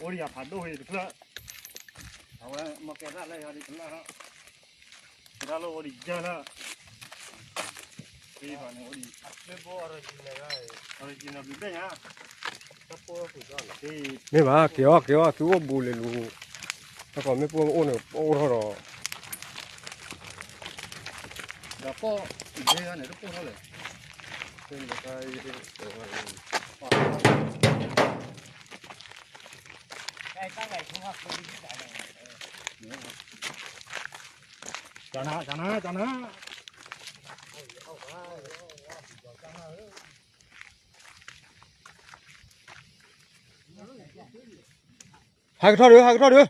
오리 야 반도 해 그래 아왜 먹게 달래 어디 그래 그래로 오리 있잖아 이 반에 오리 뭐 오리지널 비대냐ไม่มาเกี่ยวคือว่าบูเลยลูถ้าก่อนไม่พูดโอ้เนี่ยโอ้เท่าหรอ 나빠 이제 안에 또 하래 그러니까 이게 자나 หากทอดเดือ